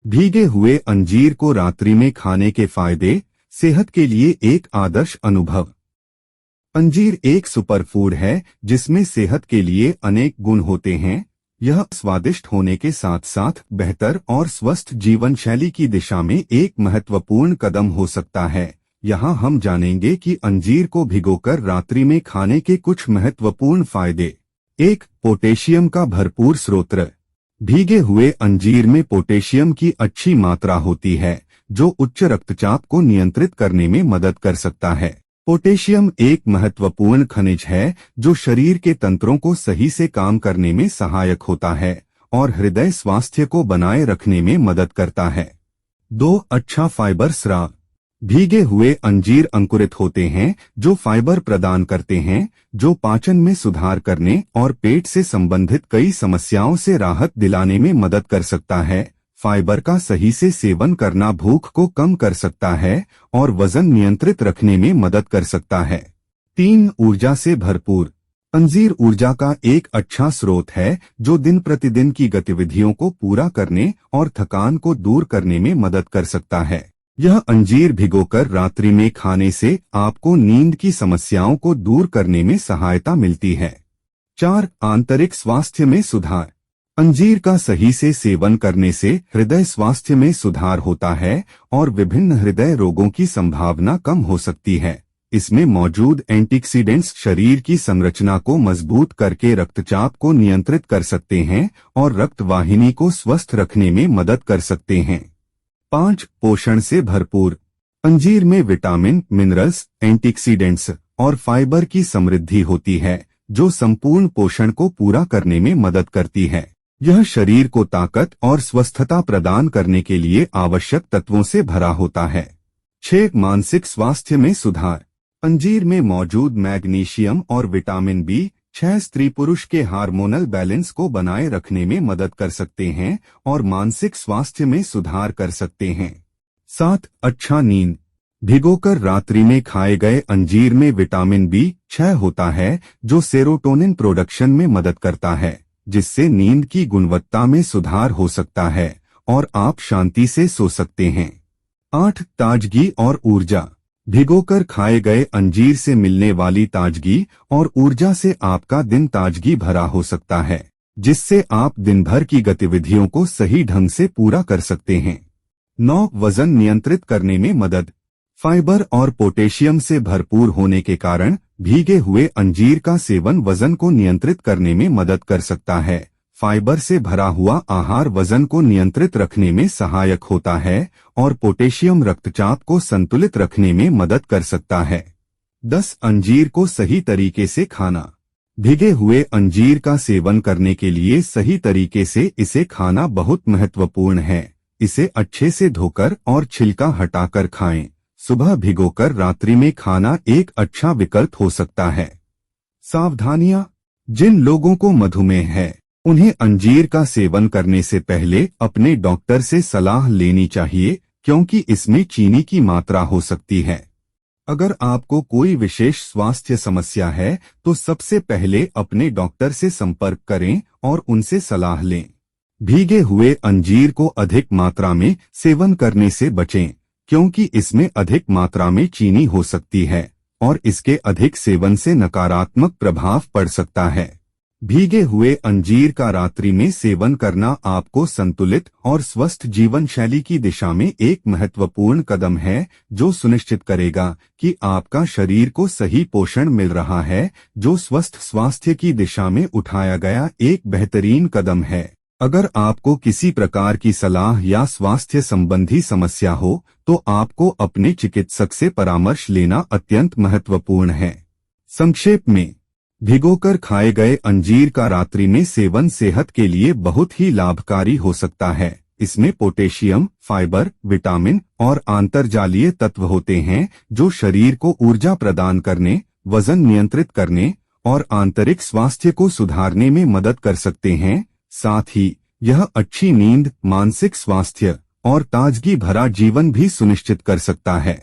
भीगे हुए अंजीर को रात्रि में खाने के फायदे। सेहत के लिए एक आदर्श अनुभव। अंजीर एक सुपरफूड है जिसमें सेहत के लिए अनेक गुण होते हैं। यह स्वादिष्ट होने के साथ साथ बेहतर और स्वस्थ जीवन शैली की दिशा में एक महत्वपूर्ण कदम हो सकता है। यहाँ हम जानेंगे कि अंजीर को भिगोकर रात्रि में खाने के कुछ महत्वपूर्ण फायदे। एक, पोटेशियम का भरपूर स्रोत। भीगे हुए अंजीर में पोटेशियम की अच्छी मात्रा होती है जो उच्च रक्तचाप को नियंत्रित करने में मदद कर सकता है। पोटेशियम एक महत्वपूर्ण खनिज है जो शरीर के तंत्रों को सही से काम करने में सहायक होता है और हृदय स्वास्थ्य को बनाए रखने में मदद करता है। 2, अच्छा फाइबर स्राव। भीगे हुए अंजीर अंकुरित होते हैं जो फाइबर प्रदान करते हैं जो पाचन में सुधार करने और पेट से संबंधित कई समस्याओं से राहत दिलाने में मदद कर सकता है। फाइबर का सही से सेवन करना भूख को कम कर सकता है और वजन नियंत्रित रखने में मदद कर सकता है। 3, ऊर्जा से भरपूर। अंजीर ऊर्जा का एक अच्छा स्रोत है जो दिन प्रतिदिन की गतिविधियों को पूरा करने और थकान को दूर करने में मदद कर सकता है। यह अंजीर भिगोकर रात्रि में खाने से आपको नींद की समस्याओं को दूर करने में सहायता मिलती है। 4, आंतरिक स्वास्थ्य में सुधार। अंजीर का सही से सेवन करने से हृदय स्वास्थ्य में सुधार होता है और विभिन्न हृदय रोगों की संभावना कम हो सकती है। इसमें मौजूद एंटीऑक्सीडेंट्स शरीर की संरचना को मजबूत करके रक्तचाप को नियंत्रित कर सकते हैं और रक्त वाहिनी को स्वस्थ रखने में मदद कर सकते हैं। 5, पोषण से भरपूर। अंजीर में विटामिन, मिनरल्स, एंटीऑक्सीडेंट्स और फाइबर की समृद्धि होती है जो संपूर्ण पोषण को पूरा करने में मदद करती है। यह शरीर को ताकत और स्वस्थता प्रदान करने के लिए आवश्यक तत्वों से भरा होता है। 6, मानसिक स्वास्थ्य में सुधार। अंजीर में मौजूद मैग्नीशियम और विटामिन B6 स्त्री पुरुष के हार्मोनल बैलेंस को बनाए रखने में मदद कर सकते हैं और मानसिक स्वास्थ्य में सुधार कर सकते हैं। 7, अच्छा नींद। भिगोकर रात्रि में खाए गए अंजीर में विटामिन B6 होता है जो सेरोटोनिन प्रोडक्शन में मदद करता है जिससे नींद की गुणवत्ता में सुधार हो सकता है और आप शांति से सो सकते हैं। 8, ताजगी और ऊर्जा। भिगोकर खाए गए अंजीर से मिलने वाली ताजगी और ऊर्जा से आपका दिन ताजगी भरा हो सकता है जिससे आप दिन भर की गतिविधियों को सही ढंग से पूरा कर सकते हैं। 9, वजन नियंत्रित करने में मदद। फाइबर और पोटेशियम से भरपूर होने के कारण भीगे हुए अंजीर का सेवन वजन को नियंत्रित करने में मदद कर सकता है। फाइबर से भरा हुआ आहार वजन को नियंत्रित रखने में सहायक होता है और पोटेशियम रक्तचाप को संतुलित रखने में मदद कर सकता है। 10, अंजीर को सही तरीके से खाना। भीगे हुए अंजीर का सेवन करने के लिए सही तरीके से इसे खाना बहुत महत्वपूर्ण है। इसे अच्छे से धोकर और छिलका हटाकर खाएं। सुबह भिगोकर रात्रि में खाना एक अच्छा विकल्प हो सकता है। सावधानियां। जिन लोगों को मधुमेह है उन्हें अंजीर का सेवन करने से पहले अपने डॉक्टर से सलाह लेनी चाहिए क्योंकि इसमें चीनी की मात्रा हो सकती है। अगर आपको कोई विशेष स्वास्थ्य समस्या है तो सबसे पहले अपने डॉक्टर से संपर्क करें और उनसे सलाह लें। भीगे हुए अंजीर को अधिक मात्रा में सेवन करने से बचें क्योंकि इसमें अधिक मात्रा में चीनी हो सकती है और इसके अधिक सेवन से नकारात्मक प्रभाव पड़ सकता है। भीगे हुए अंजीर का रात्रि में सेवन करना आपको संतुलित और स्वस्थ जीवन शैली की दिशा में एक महत्वपूर्ण कदम है जो सुनिश्चित करेगा कि आपका शरीर को सही पोषण मिल रहा है जो स्वस्थ स्वास्थ्य की दिशा में उठाया गया एक बेहतरीन कदम है। अगर आपको किसी प्रकार की सलाह या स्वास्थ्य संबंधी समस्या हो तो आपको अपने चिकित्सक से परामर्श लेना अत्यंत महत्वपूर्ण है। संक्षेप में, भिगोकर खाए गए अंजीर का रात्रि में सेवन सेहत के लिए बहुत ही लाभकारी हो सकता है। इसमें पोटेशियम, फाइबर, विटामिन और आंतरजालीय तत्व होते हैं जो शरीर को ऊर्जा प्रदान करने, वजन नियंत्रित करने और आंतरिक स्वास्थ्य को सुधारने में मदद कर सकते हैं। साथ ही यह अच्छी नींद, मानसिक स्वास्थ्य और ताजगी भरा जीवन भी सुनिश्चित कर सकता है।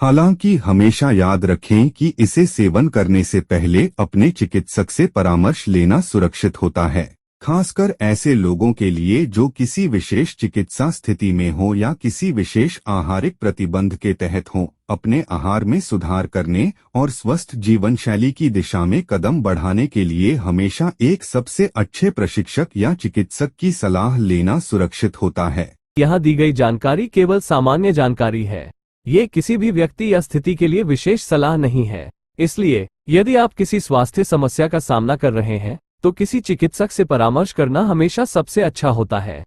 हालांकि हमेशा याद रखें कि इसे सेवन करने से पहले अपने चिकित्सक से परामर्श लेना सुरक्षित होता है। खासकर ऐसे लोगों के लिए जो किसी विशेष चिकित्सा स्थिति में हो या किसी विशेष आहारिक प्रतिबंध के तहत हो। अपने आहार में सुधार करने और स्वस्थ जीवन शैली की दिशा में कदम बढ़ाने के लिए हमेशा एक सबसे अच्छे प्रशिक्षक या चिकित्सक की सलाह लेना सुरक्षित होता है। यहाँ दी गई जानकारी केवल सामान्य जानकारी है। ये किसी भी व्यक्ति या स्थिति के लिए विशेष सलाह नहीं है। इसलिए यदि आप किसी स्वास्थ्य समस्या का सामना कर रहे हैं तो किसी चिकित्सक से परामर्श करना हमेशा सबसे अच्छा होता है।